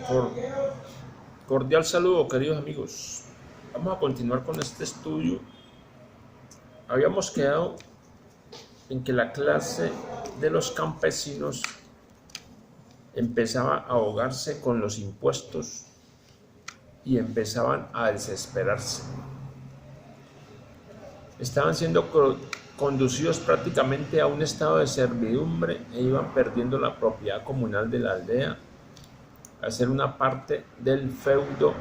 Cor- Cordial saludo, queridos amigos. Vamos a continuar con este estudio. Habíamos quedado en que la clase de los campesinos empezaba a ahogarse con los impuestos y empezaban a desesperarse. Estaban siendo conducidos prácticamente a un estado de servidumbre e iban perdiendo la propiedad comunal de la aldea a ser una parte del feudo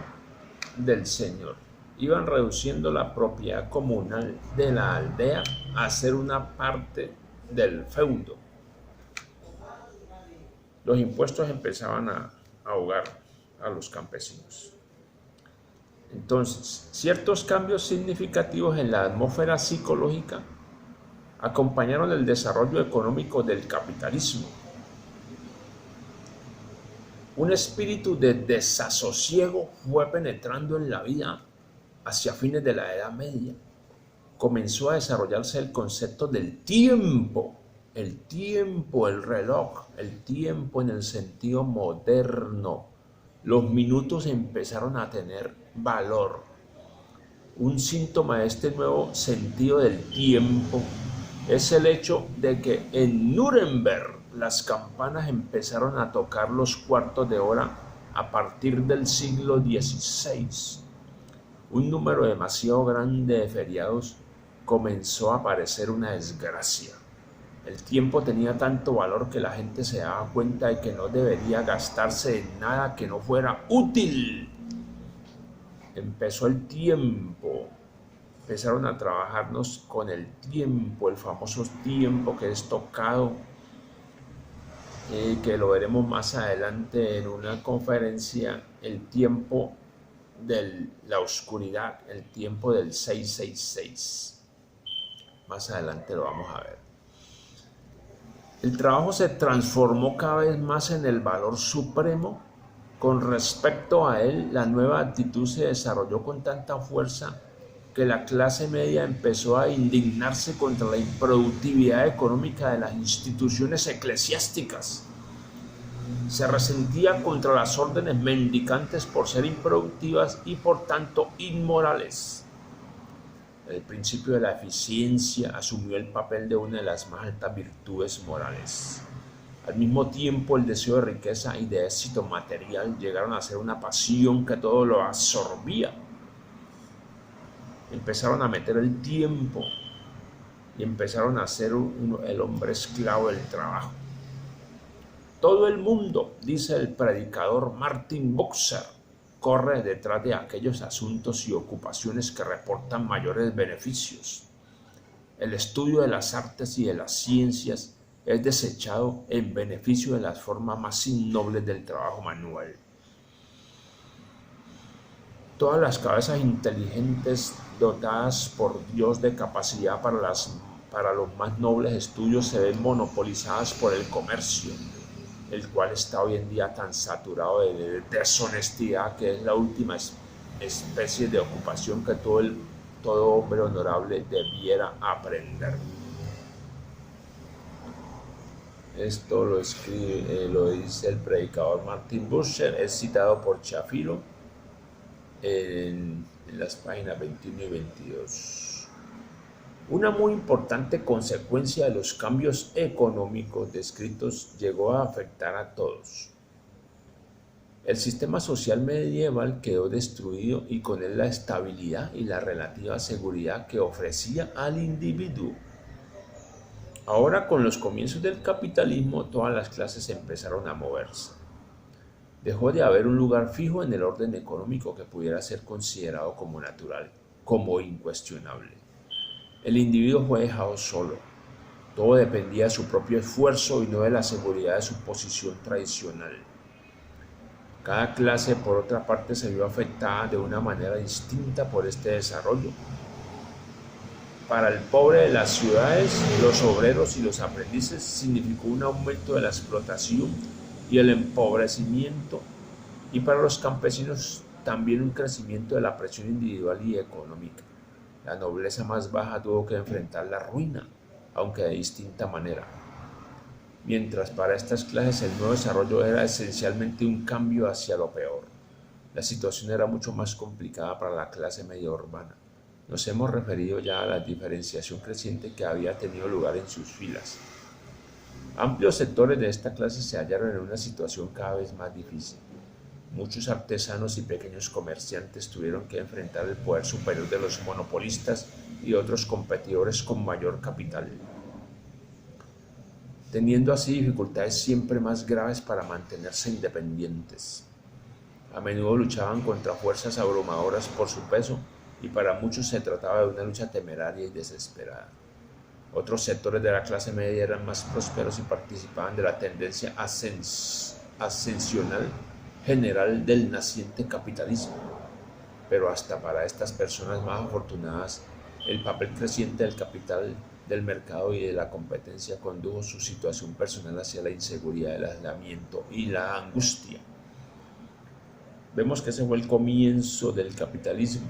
del señor. Iban reduciendo la propiedad comunal de la aldea a ser una parte del feudo. Los impuestos empezaban a ahogar a los campesinos. Entonces, ciertos cambios significativos en la atmósfera psicológica acompañaron el desarrollo económico del capitalismo. Un espíritu de desasosiego fue penetrando en la vida hacia fines de la Edad Media. Comenzó a desarrollarse el concepto del tiempo, el reloj, el tiempo en el sentido moderno. Los minutos empezaron a tener valor. Un síntoma de este nuevo sentido del tiempo es el hecho de que en Nuremberg las campanas empezaron a tocar los cuartos de hora a partir del siglo XVI. Un número demasiado grande de feriados comenzó a parecer una desgracia. El tiempo tenía tanto valor que la gente se daba cuenta de que no debería gastarse en nada que no fuera útil. Empezó el tiempo. Empezaron a trabajarnos con el tiempo, el famoso tiempo que es tocado, que lo veremos más adelante en una conferencia, el tiempo de la oscuridad, el tiempo del 666. Más adelante lo vamos a ver. El trabajo se transformó cada vez más en el valor supremo. Con respecto a él, la nueva actitud se desarrolló con tanta fuerza que la clase media empezó a indignarse contra la improductividad económica de las instituciones eclesiásticas. Se resentía contra las órdenes mendicantes por ser improductivas y por tanto inmorales. El principio de la eficiencia asumió el papel de una de las más altas virtudes morales. Al mismo tiempo, el deseo de riqueza y de éxito material llegaron a ser una pasión que todo lo absorbía. Empezaron a meter el tiempo y empezaron a ser el hombre esclavo del trabajo. Todo el mundo, dice el predicador Martin Bucer, corre detrás de aquellos asuntos y ocupaciones que reportan mayores beneficios. El estudio de las artes y de las ciencias es desechado en beneficio de las formas más innobles del trabajo manual. Todas las cabezas inteligentes dotadas por Dios de capacidad para los más nobles estudios se ven monopolizadas por el comercio, el cual está hoy en día tan saturado de deshonestidad que es la última especie de ocupación que todo hombre honorable debiera aprender. Esto lo dice el predicador Martin Bucer, es citado por Shapiro en las páginas 21 y 22. Una muy importante consecuencia de los cambios económicos descritos llegó a afectar a todos. El sistema social medieval quedó destruido y con él la estabilidad y la relativa seguridad que ofrecía al individuo. Ahora, con los comienzos del capitalismo, todas las clases empezaron a moverse. Dejó de haber un lugar fijo en el orden económico que pudiera ser considerado como natural, como incuestionable. El individuo fue dejado solo. Todo dependía de su propio esfuerzo y no de la seguridad de su posición tradicional. Cada clase, por otra parte, se vio afectada de una manera distinta por este desarrollo. Para el pobre de las ciudades, los obreros y los aprendices significó un aumento de la explotación y el empobrecimiento, y para los campesinos también un crecimiento de la presión individual y económica. La nobleza más baja tuvo que enfrentar la ruina, aunque de distinta manera. mientras para estas clases el nuevo desarrollo era esencialmente un cambio hacia lo peor. La situación era mucho más complicada para la clase media urbana. Nos hemos referido ya a la diferenciación creciente que había tenido lugar en sus filas. Amplios sectores de esta clase se hallaron en una situación cada vez más difícil. Muchos artesanos y pequeños comerciantes tuvieron que enfrentar el poder superior de los monopolistas y otros competidores con mayor capital, teniendo así dificultades siempre más graves para mantenerse independientes. A menudo luchaban contra fuerzas abrumadoras por su peso y para muchos se trataba de una lucha temeraria y desesperada. Otros sectores de la clase media eran más prósperos y participaban de la tendencia ascensional general del naciente capitalismo. Pero hasta para estas personas más afortunadas, el papel creciente del capital, del mercado y de la competencia condujo su situación personal hacia la inseguridad, el aislamiento y la angustia. Vemos que ese fue el comienzo del capitalismo,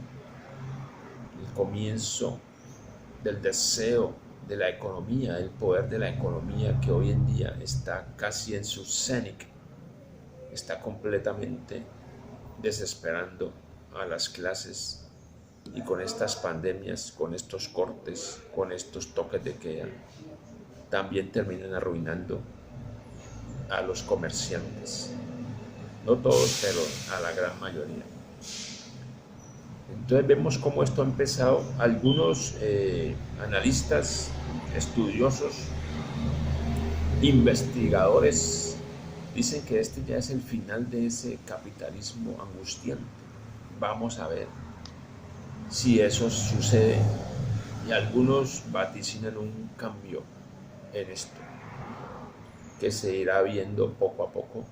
el comienzo del deseo de la economía, el poder de la economía que hoy en día está casi en su cenit, está completamente desesperando a las clases, y con estas pandemias, con estos cortes, con estos toques de queda, también terminan arruinando a los comerciantes. No todos, pero a la gran mayoría. Entonces vemos cómo esto ha empezado. Algunos analistas, estudiosos, investigadores, dicen que este ya es el final de ese capitalismo angustiante. Vamos a ver si eso sucede, y algunos vaticinan un cambio en esto, que se irá viendo poco a poco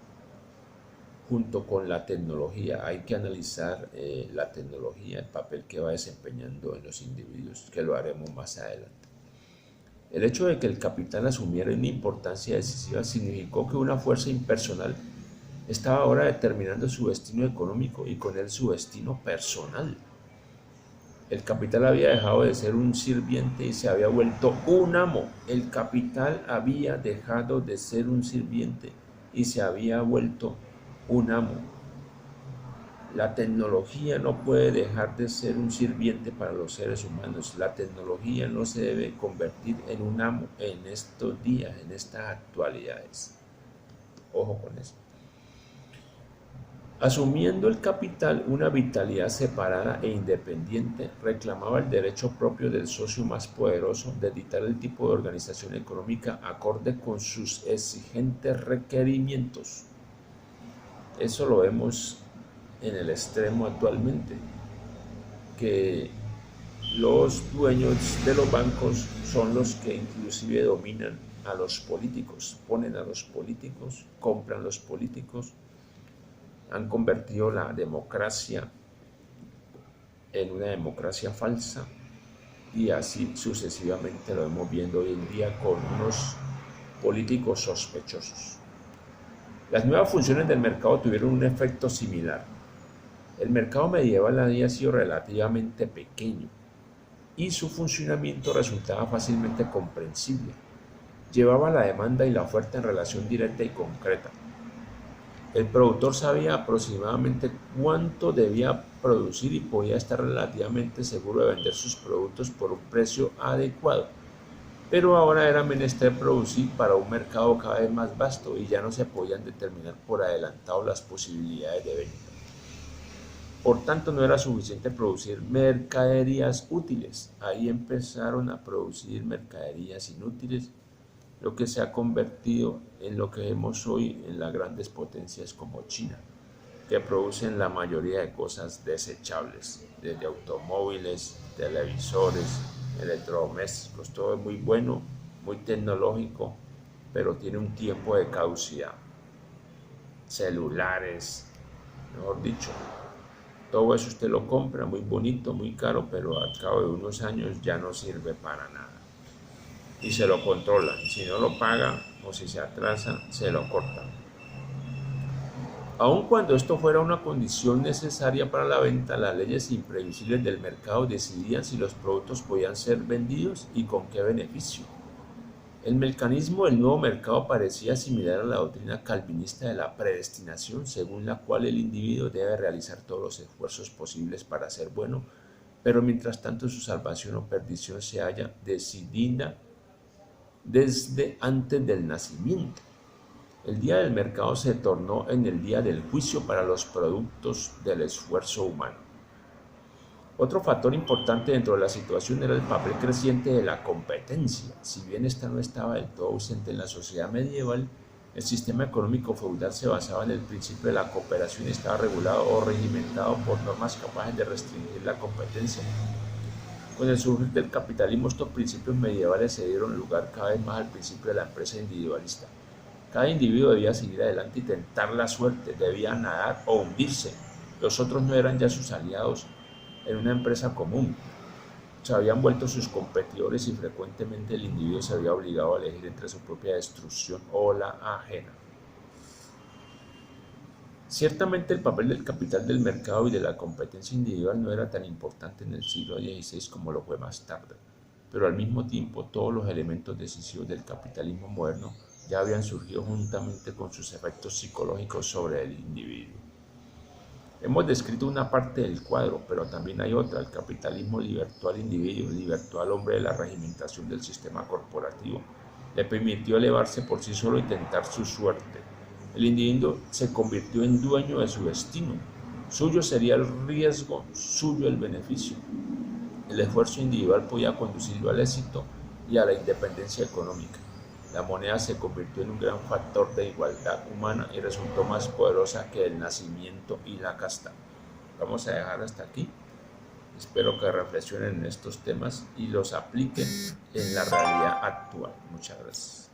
junto con la tecnología. Hay que analizar la tecnología, el papel que va desempeñando en los individuos, que lo haremos más adelante. El hecho de que el capital asumiera una importancia decisiva significó que una fuerza impersonal estaba ahora determinando su destino económico y con él su destino personal. El capital había dejado de ser un sirviente y se había vuelto un amo. El capital había dejado de ser un sirviente y se había vuelto un amo. La tecnología no puede dejar de ser un sirviente para los seres humanos. La tecnología no se debe convertir en un amo en estos días, en estas actualidades. Ojo con eso. Asumiendo el capital una vitalidad separada e independiente, reclamaba el derecho propio del socio más poderoso de dictar el tipo de organización económica acorde con sus exigentes requerimientos. Eso lo vemos en el extremo actualmente, que los dueños de los bancos son los que inclusive dominan a los políticos, ponen a los políticos, compran los políticos. Han convertido la democracia en una democracia falsa, y así sucesivamente lo vemos viendo hoy en día con unos políticos sospechosos. Las nuevas funciones del mercado tuvieron un efecto similar. El mercado medieval había sido relativamente pequeño y su funcionamiento resultaba fácilmente comprensible. Llevaba la demanda y la oferta en relación directa y concreta. El productor sabía aproximadamente cuánto debía producir y podía estar relativamente seguro de vender sus productos por un precio adecuado. Pero ahora era menester producir para un mercado cada vez más vasto y ya no se podían determinar por adelantado las posibilidades de venta. Por tanto, no era suficiente producir mercaderías útiles. Ahí empezaron a producir mercaderías inútiles, lo que se ha convertido en lo que vemos hoy en las grandes potencias como China, que producen la mayoría de cosas desechables, desde automóviles, televisores, electrodomésticos. Todo es muy bueno, muy tecnológico, pero tiene un tiempo de caducidad. Celulares, mejor dicho, todo eso usted lo compra, muy bonito, muy caro, pero al cabo de unos años ya no sirve para nada. Y se lo controlan. Si no lo paga o si se atrasa, se lo cortan. Aun cuando esto fuera una condición necesaria para la venta, las leyes imprevisibles del mercado decidían si los productos podían ser vendidos y con qué beneficio. El mecanismo del nuevo mercado parecía similar a la doctrina calvinista de la predestinación, según la cual el individuo debe realizar todos los esfuerzos posibles para ser bueno, pero mientras tanto su salvación o perdición se halla decidida desde antes del nacimiento. El día del mercado se tornó en el día del juicio para los productos del esfuerzo humano. Otro factor importante dentro de la situación era el papel creciente de la competencia. Si bien esta no estaba del todo ausente en la sociedad medieval, el sistema económico feudal se basaba en el principio de la cooperación y estaba regulado o regimentado por normas capaces de restringir la competencia. Con el surgir del capitalismo, estos principios medievales se dieron lugar cada vez más al principio de la empresa individualista. Cada individuo debía seguir adelante y tentar la suerte, debía nadar o hundirse. Los otros no eran ya sus aliados en una empresa común. Se habían vuelto sus competidores y frecuentemente el individuo se había obligado a elegir entre su propia destrucción o la ajena. Ciertamente el papel del capital del mercado y de la competencia individual no era tan importante en el siglo XVI como lo fue más tarde, pero al mismo tiempo todos los elementos decisivos del capitalismo moderno ya habían surgido juntamente con sus efectos psicológicos sobre el individuo. Hemos descrito una parte del cuadro, pero también hay otra. El capitalismo libertó al individuo, libertó al hombre de la regimentación del sistema corporativo, le permitió elevarse por sí solo y tentar su suerte. El individuo se convirtió en dueño de su destino. Suyo sería el riesgo, suyo el beneficio. El esfuerzo individual podía conducirlo al éxito y a la independencia económica. La moneda se convirtió en un gran factor de igualdad humana y resultó más poderosa que el nacimiento y la casta. Vamos a dejar hasta aquí. Espero que reflexionen en estos temas y los apliquen en la realidad actual. Muchas gracias.